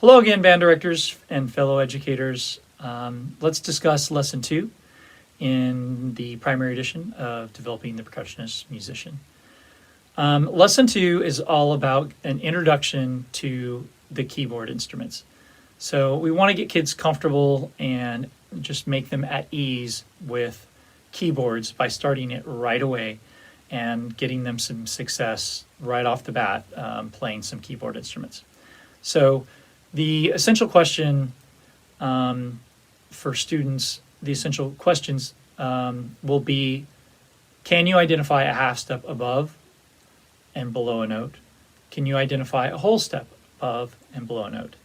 Hello again, band directors and fellow educators. Let's discuss Lesson 2 in the primary edition of Developing the Percussionist Musician. Lesson 2 is all about an introduction to the keyboard instruments. So we want to get kids comfortable and just make them at ease with keyboards by starting it right away and getting them some success right off the bat playing some keyboard instruments. So the essential question for students, the essential questions will be, can you identify a half step above and below a note? Can you identify a whole step above and below a note?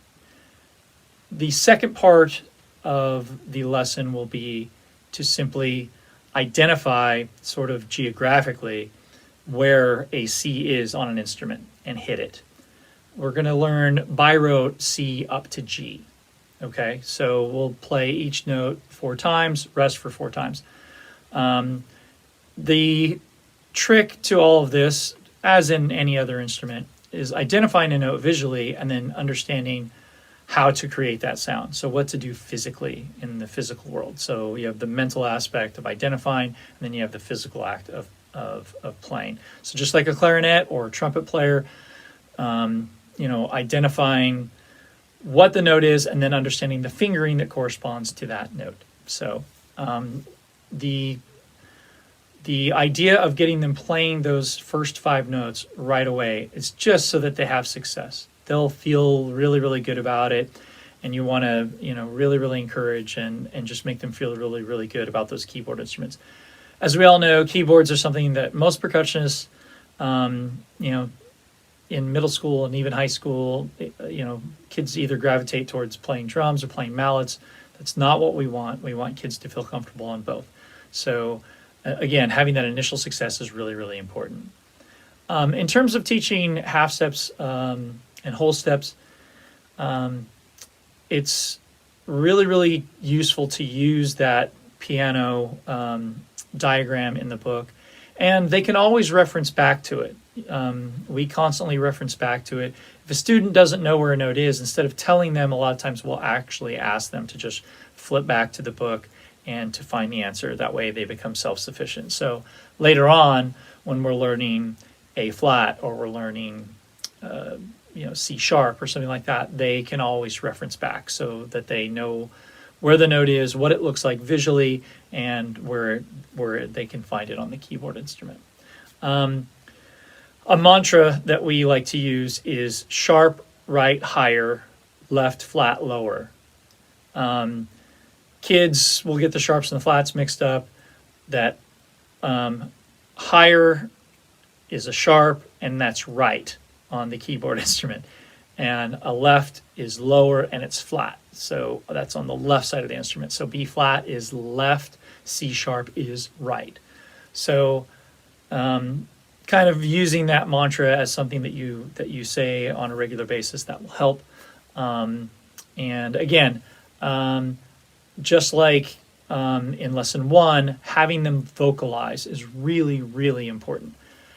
The second part of the lesson will be to simply identify sort of geographically where a C is on an instrument and hit it. We're going to learn by rote C up to G. Okay, so we'll play each note 4 times, rest for 4 times. The trick to all of this, as in any other instrument, is identifying a note visually and then understanding how to create that sound. So what to do physically in the physical world. So you have the mental aspect of identifying, and then you have the physical act of playing. So just like a clarinet or a trumpet player, identifying what the note is and then understanding the fingering that corresponds to that note. So the idea of getting them playing those first 5 notes right away is just so that they have success. They'll feel really, really good about it, and you want to, really, really encourage and just make them feel really, really good about those keyboard instruments. As we all know, keyboards are something that most percussionists, in middle school and even high school, kids either gravitate towards playing drums or playing mallets. That's not what we want. We want kids to feel comfortable on both. So again, having that initial success is really, really important. In terms of teaching half steps and whole steps, it's really, really useful to use that piano diagram in the book, and they can always reference back to it. We constantly reference back to it. If a student doesn't know where a note is, instead of telling them, a lot of times we'll actually ask them to just flip back to the book and to find the answer. That way they become self-sufficient. So later on, when we're learning A flat or we're learning C sharp or something like that, they can always reference back so that they know where the note is, what it looks like visually, and where they can find it on the keyboard instrument. A mantra that we like to use is sharp, right, higher, left, flat, lower. Kids will get the sharps and the flats mixed up. That higher is a sharp, and that's right on the keyboard instrument. And a left is lower, and it's flat. So that's on the left side of the instrument. So B flat is left, C sharp is right. So kind of using that mantra as something that you say on a regular basis, that will help. And again, just like in lesson 1, having them vocalize is really, really important.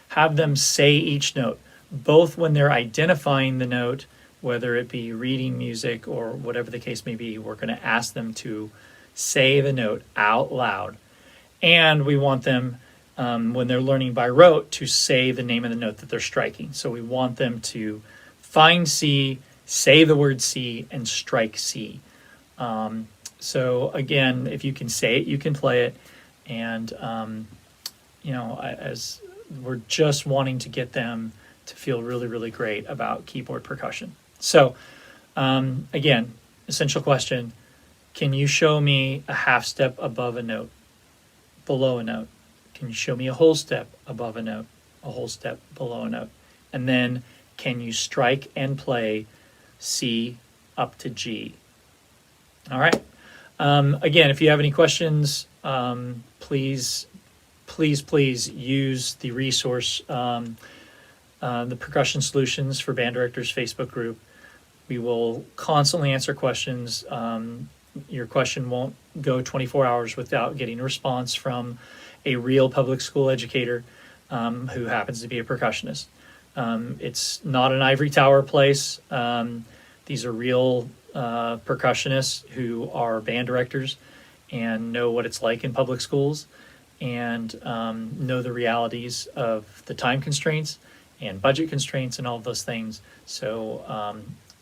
Have them say each note, both when they're identifying the note, whether it be reading music or whatever the case may be. We're going to ask them to say the note out loud. And we want them, when they're learning by rote, to say the name of the note that they're striking. So we want them to find C, say the word C, and strike C. So again, if you can say it, you can play it. And, as we're just wanting to get them to feel really, really great about keyboard percussion. So again, essential question, can you show me a half step above a note, below a note? Can you show me a whole step above a note, a whole step below a note? And then can you strike and play C up to G? All right. Again, if you have any questions, please use the resource, the Percussion Solutions for Band Directors Facebook group. We will constantly answer questions. Your question won't go 24 hours without getting a response from a real public school educator who happens to be a percussionist. It's not an ivory tower place. The These are real percussionists who are band directors and know what it's like in public schools and know the realities of the time constraints and budget constraints and all of those things. So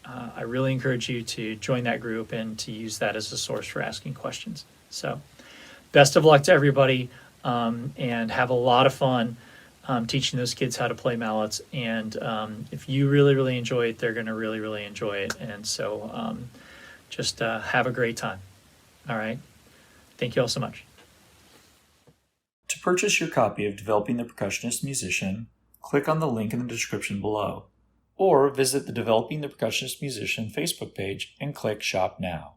I really encourage you to join that group and to use that as a source for asking questions. So best of luck to everybody, and have a lot of fun teaching those kids how to play mallets. And if you really, really enjoy it, they're going to really, really enjoy it. And so just have a great time. All right. Thank you all so much. To purchase your copy of Developing the Percussionist Musician, click on the link in the description below, or visit the Developing the Percussionist Musician Facebook page and click Shop Now.